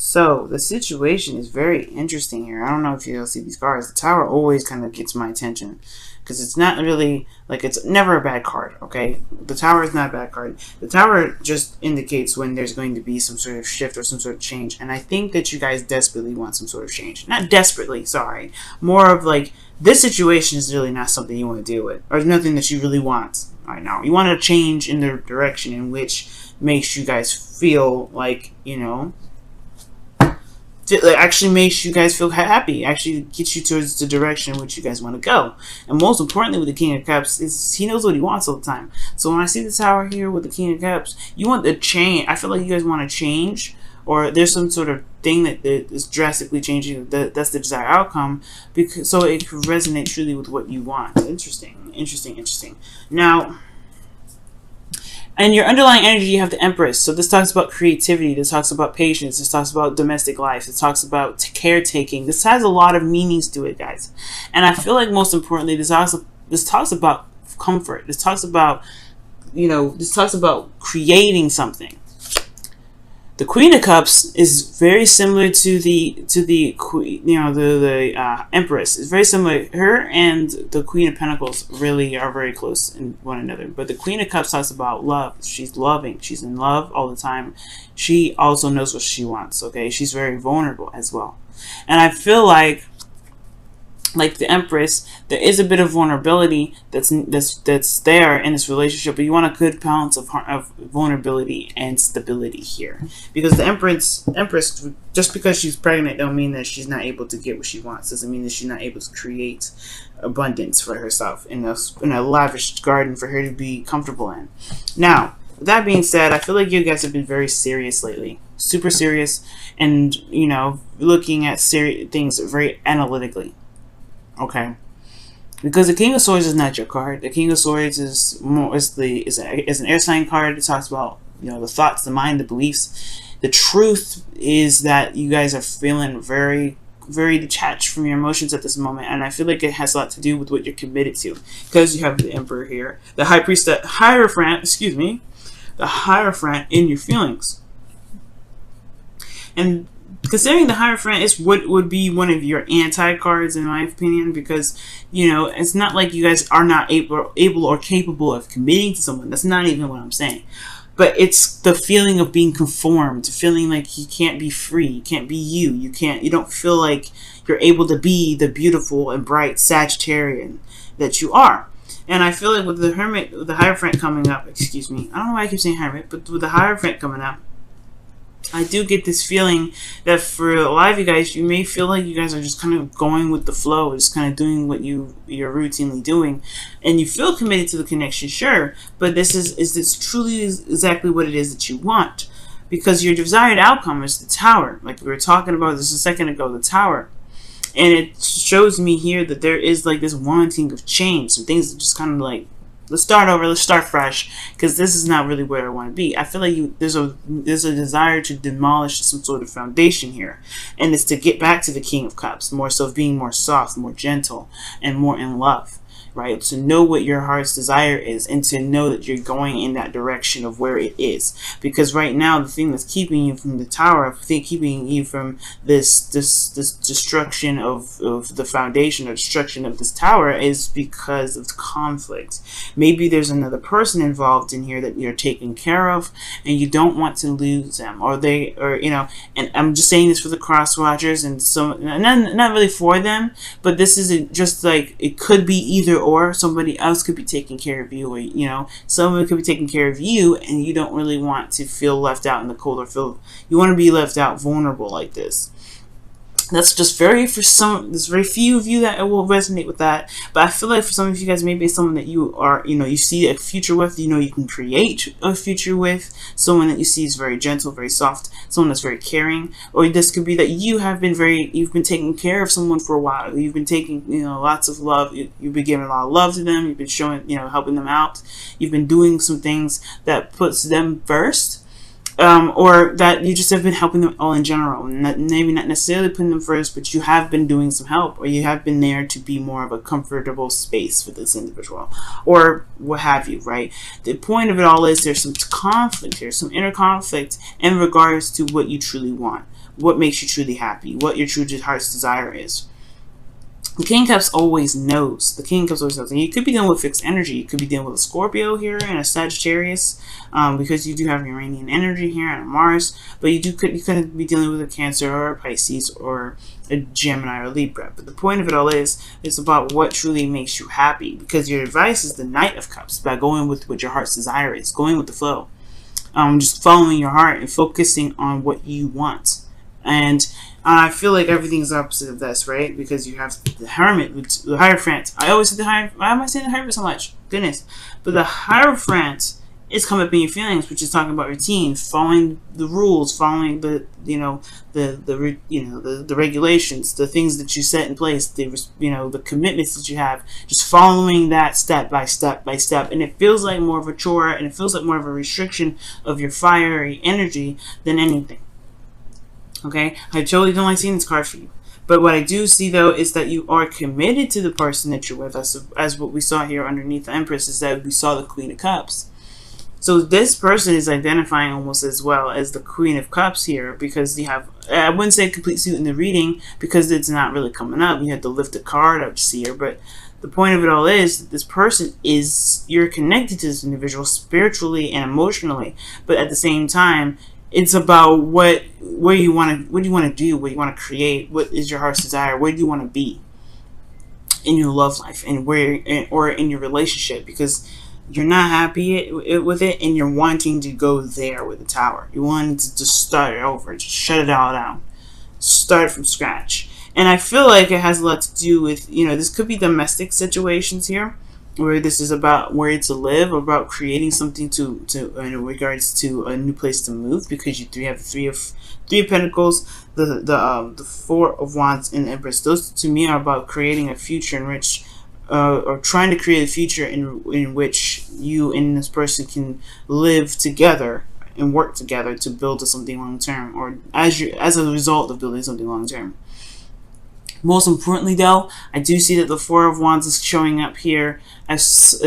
So the situation is very interesting here. I don't know if you'll see these cards. The Tower always kind of gets my attention because it's not really like, it's never a bad card. Okay, the Tower is not a bad card. The Tower just indicates when there's going to be some sort of shift or some sort of change, and I think that you guys desperately want some sort of change. Not desperately, sorry. More of like, this situation is really not something you want to deal with, or nothing that you really want right now. You want to change in the direction in which makes you guys feel like, you know, actually makes you guys feel happy, actually gets you towards the direction in which you guys want to go. And most importantly with the King of Cups is he knows what he wants all the time. So when I see the Tower here with the King of Cups, you want the change. I feel like you guys want to change, or there's some sort of thing that is drastically changing. That's the desired outcome, because so it could resonate truly with what you want. Interesting. Now, and your underlying energy, you have the Empress. So this talks about creativity. This talks about patience. This talks about domestic life. This talks about caretaking. This has a lot of meanings to it, guys. And I feel like most importantly, this talks about comfort. This talks about, you know, this talks about creating something. The Queen of Cups is very similar to the Queen, you know, the Empress. It's very similar. Her and the Queen of Pentacles really are very close in one another. But the Queen of Cups talks about love. She's loving. She's in love all the time. She also knows what she wants. Okay, she's very vulnerable as well. And I feel like the Empress, there is a bit of vulnerability that's there in this relationship, but you want a good balance of vulnerability and stability here, because the Empress, just because she's pregnant, don't mean that she's not able to get what she wants. Doesn't mean that she's not able to create abundance for herself in a lavish garden for her to be comfortable in. Now, with that being said, I feel like you guys have been very serious lately, super serious, and you know, looking at things very analytically. Okay, because the King of Swords is not your card. The King of Swords is an air sign card. It talks about, you know, the thoughts, the mind, the beliefs. The truth is that you guys are feeling very, very detached from your emotions at this moment, and I feel like it has a lot to do with what you're committed to, because you have the Emperor here, the High Priestess, Hierophant, the Hierophant in your feelings. And considering the Hierophant is what would be one of your anti-cards, in my opinion, because, you know, it's not like you guys are not able or capable of committing to someone. That's not even what I'm saying. But it's the feeling of being conformed, feeling like you can't be free, you can't be you, you don't feel like you're able to be the beautiful and bright Sagittarian that you are. And I feel like with the Hermit, with the Hierophant coming up, excuse me, I don't know why I keep saying Hermit, but with the Hierophant coming up, I do get this feeling that for a lot of you guys, you may feel like you guys are just kind of going with the flow, just kind of doing what you're routinely doing, and you feel committed to the connection, sure, but is this truly exactly what it is that you want? Because your desired outcome is the Tower, like we were talking about this a second ago, the Tower. And it shows me here that there is like this wanting of change, some things that just kind of like, let's start over, let's start fresh, because this is not really where I want to be. I feel like there's a desire to demolish some sort of foundation here, and it's to get back to the King of Cups, more so being more soft, more gentle, and more in love, right? To know what your heart's desire is, and to know that you're going in that direction of where it is. Because right now, the thing that's keeping you from the Tower, keeping you from this destruction of the foundation, or destruction of this Tower, is because of conflict. Maybe there's another person involved in here that you're taking care of, and you don't want to lose them, or you know. And I'm just saying this for the cross watchers, and so not really for them, but this is just like, it could be either or. Somebody else could be taking care of you, or, you know, someone could be taking care of you, and you don't really want to feel left out in the cold, or you want to be left out vulnerable like this. That's just there's very few of you that will resonate with that, but I feel like for some of you guys, maybe it's someone that you are, you know, you see a future with, you know, you can create a future with, someone that you see is very gentle, very soft, someone that's very caring. Or this could be that you've been taking care of someone for a while, you've been taking, you know, lots of love, you've been giving a lot of love to them, you've been showing, you know, helping them out, you've been doing some things that puts them first. or that you just have been helping them all in general, maybe not necessarily putting them first, but you have been doing some help, or you have been there to be more of a comfortable space for this individual, or what have you, right? The point of it all is there's some conflict here, some inner conflict in regards to what you truly want, what makes you truly happy, what your true heart's desire is. The King of Cups always knows. The King of Cups always knows. And you could be dealing with fixed energy. You could be dealing with a Scorpio here and a Sagittarius, because you do have Uranian energy here and a Mars. But you could be dealing with a Cancer or a Pisces or a Gemini or a Libra. But the point of it all is, it's about what truly makes you happy. Because your advice is the Knight of Cups, by going with what your heart's desire is, going with the flow. Just following your heart and focusing on what you want. And I feel like everything's opposite of this, right? Because you have the Hermit, the Hierophant. I always say the Hierophant. Why am I saying the Hierophant so much? Goodness. But the Hierophant is coming up in your feelings, which is talking about routine, following the rules, following the regulations, the things that you set in place, the commitments that you have, just following that step by step by step. And it feels like more of a chore, and it feels like more of a restriction of your fiery energy than anything. Okay, I totally don't like seeing this card for you. But what I do see, though, is that you are committed to the person that you're with. As what we saw here underneath the Empress, is that we saw the Queen of Cups. So this person is identifying almost as well as the Queen of Cups here, because you have, I wouldn't say a complete suit in the reading, because it's not really coming up. You have to lift a card up to see her. But the point of it all is that this person is, you're connected to this individual spiritually and emotionally. But at the same time, it's about what do you want to do, what you want to create, what is your heart's desire, where do you want to be in your love life, and or in your relationship, because you're not happy with it, and you're wanting to go there with the Tower. You want to just start it over, just shut it all down, start from scratch. And I feel like it has a lot to do with, this could be domestic situations here, where this is about where to live, or about creating something to in regards to a new place to move, because you have the three of Pentacles, the Four of Wands, and the Empress. Those to me are about creating a future in which, or trying to create a future in which you and this person can live together and work together to build something long term, or as a result of building something long term. Most importantly, though, I do see that the Four of Wands is showing up here as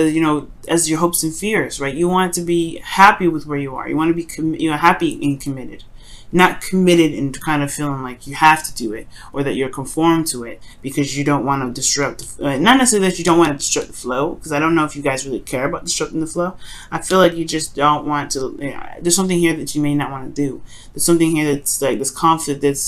as your hopes and fears, right? You want to be happy with where you are. You want to be happy and committed, not committed and kind of feeling like you have to do it, or that you're conformed to it because you don't want to disrupt. Not necessarily that you don't want to disrupt the flow, because I don't know if you guys really care about disrupting the flow. I feel like you just don't want to. There's something here that you may not want to do. There's something here that's like this conflict. That's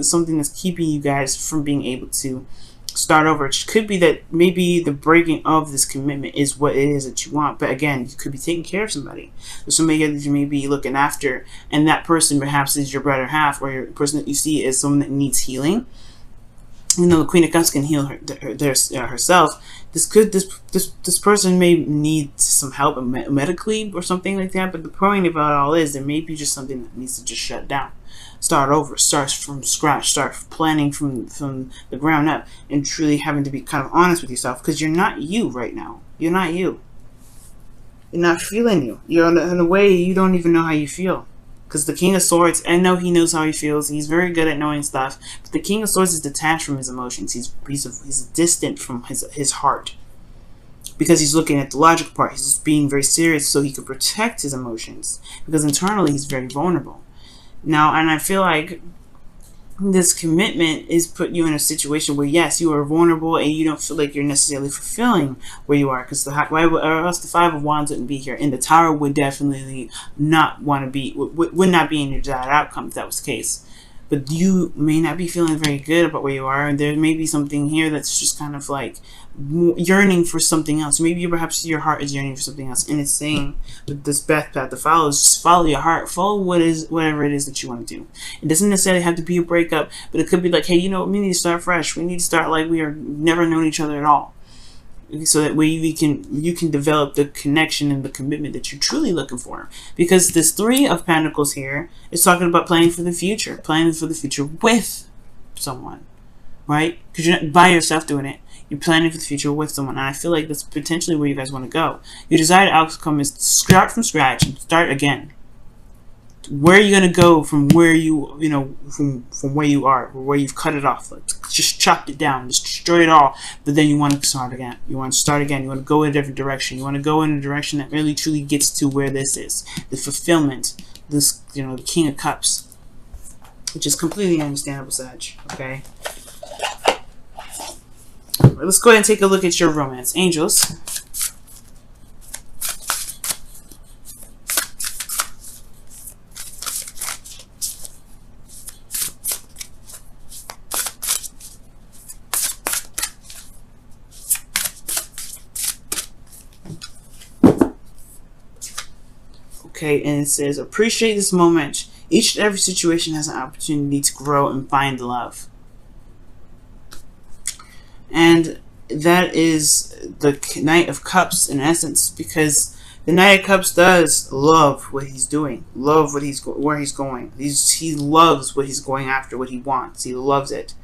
something that's keeping you guys from being able to start over. It could be that maybe the breaking of this commitment is what it is that you want. But again, you could be taking care of somebody. There's somebody here that you may be looking after, and that person perhaps is your better half, or your person that you see as someone that needs healing. The Queen of Cups can heal herself. This person may need some help medically or something like that. But the point about it all is there may be just something that needs to just shut down. Start over, start from scratch, start planning from the ground up, and truly having to be kind of honest with yourself, because you're not you right now. You're not you. You're not feeling you. You're in a way you don't even know how you feel. Because the King of Swords, I know he knows how he feels. He's very good at knowing stuff. But the King of Swords is detached from his emotions. He's distant from his heart. Because he's looking at the logical part. He's just being very serious so he can protect his emotions. Because internally he's very vulnerable. Now, and I feel like this commitment is put you in a situation where, yes, you are vulnerable and you don't feel like you're necessarily fulfilling where you are, because or else the Five of Wands wouldn't be here, and the Tower would definitely not want to be, would not be in your desired outcome if that was the case. But you may not be feeling very good about where you are, and there may be something here that's just kind of like yearning for something else. Maybe perhaps your heart is yearning for something else, and it's saying that this path to follow is just follow your heart, follow whatever it is that you want to do. It doesn't necessarily have to be a breakup, but it could be like, hey, we need to start fresh. We need to start like we are never known each other at all, so that way you can develop the connection and the commitment that you're truly looking for. Because this Three of Pentacles here is talking about planning for the future with someone, right? Because you're not by yourself doing it. You're planning for the future with someone, and I feel like that's potentially where you guys want to go. Your desired outcome is to start from scratch and start again. where are you gonna go from where from where you are, where you've cut it off? Like, just chopped it down, just destroy it all. But then you want to start again. You want to start again. You want to go in a different direction. You want to go in a direction that really truly gets to where this is, the fulfillment. This, the King of Cups, which is completely understandable, Sag. Okay. Let's go ahead and take a look at your romance, angels. Okay, and it says, appreciate this moment. Each and every situation has an opportunity to grow and find love. And that is the Knight of Cups in essence, because the Knight of Cups does love what he's doing, love what where he's going. He loves what he's going after, what he wants. He loves it.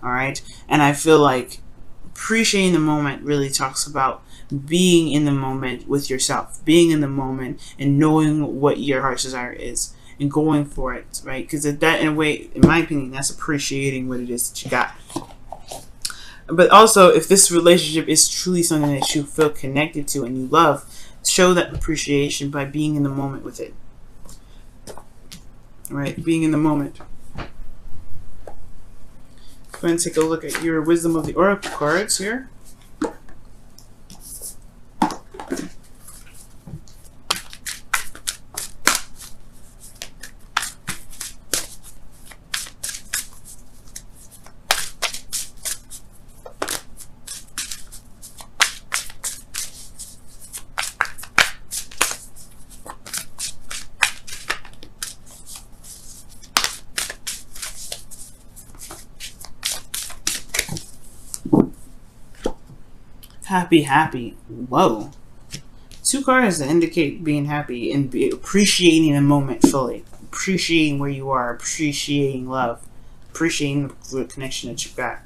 All right, and I feel like appreciating the moment really talks about being in the moment with yourself, being in the moment and knowing what your heart's desire is and going for it, right? Because that, in a way, in my opinion, that's appreciating what it is that you got. But also, if this relationship is truly something that you feel connected to and you love, show that appreciation by being in the moment with it. All right, being in the moment. Go ahead and take a look at your Wisdom of the Oracle cards here. Happy. Whoa. 2 cards that indicate being happy and appreciating the moment fully. Appreciating where you are. Appreciating love. Appreciating the connection that you've got.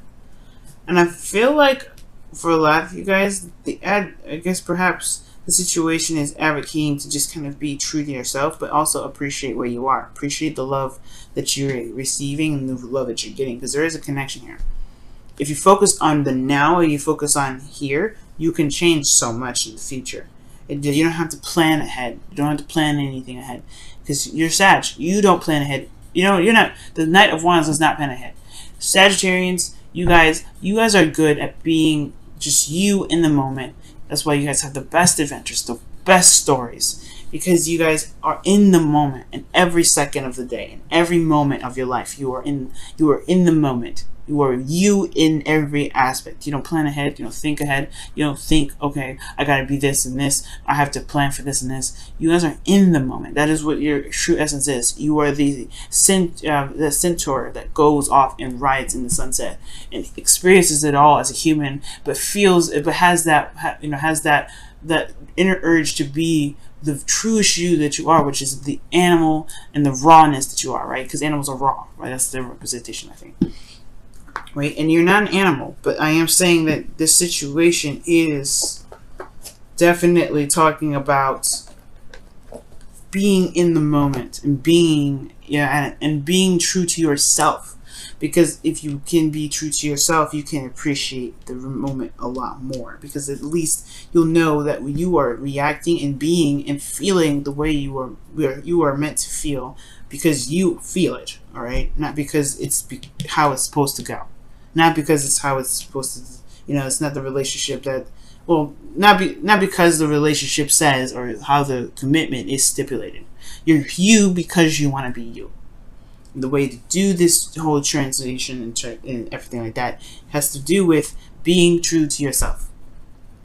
And I feel like for a lot of you guys, I guess perhaps the situation is advocating to just kind of be true to yourself, but also appreciate where you are. Appreciate the love that you're receiving and the love that you're getting, because there is a connection here. If you focus on the now or you focus on here, you can change so much in the future. You don't have to plan ahead. You don't have to plan anything ahead. Because you're Sag. You don't plan ahead. You're not. The Knight of Wands does not plan ahead. Sagittarians, you guys are good at being just you in the moment. That's why you guys have the best adventures, the best stories. Because you guys are in the moment in every second of the day, in every moment of your life. You are in the moment. You are you in every aspect. You don't plan ahead. You don't think ahead. You don't think, okay, I gotta be this and this. I have to plan for this and this. You guys are in the moment. That is what your true essence is. You are the centaur that goes off and rides in the sunset and experiences it all as a human, but has that inner urge to be the truest you that you are, which is the animal and the rawness that you are, right? Because animals are raw, right? That's their representation, I think. Right, and you're not an animal, but I am saying that this situation is definitely talking about being in the moment and being true to yourself. Because if you can be true to yourself, you can appreciate the moment a lot more. Because at least you'll know that you are reacting and being and feeling the way you are meant to feel, because you feel it. All right, not because it's how it's supposed to go. Not because it's how it's supposed to, it's not the relationship that, not because the relationship says or how the commitment is stipulated. You're you because you want to be you. And the way to do this whole translation and everything like that has to do with being true to yourself.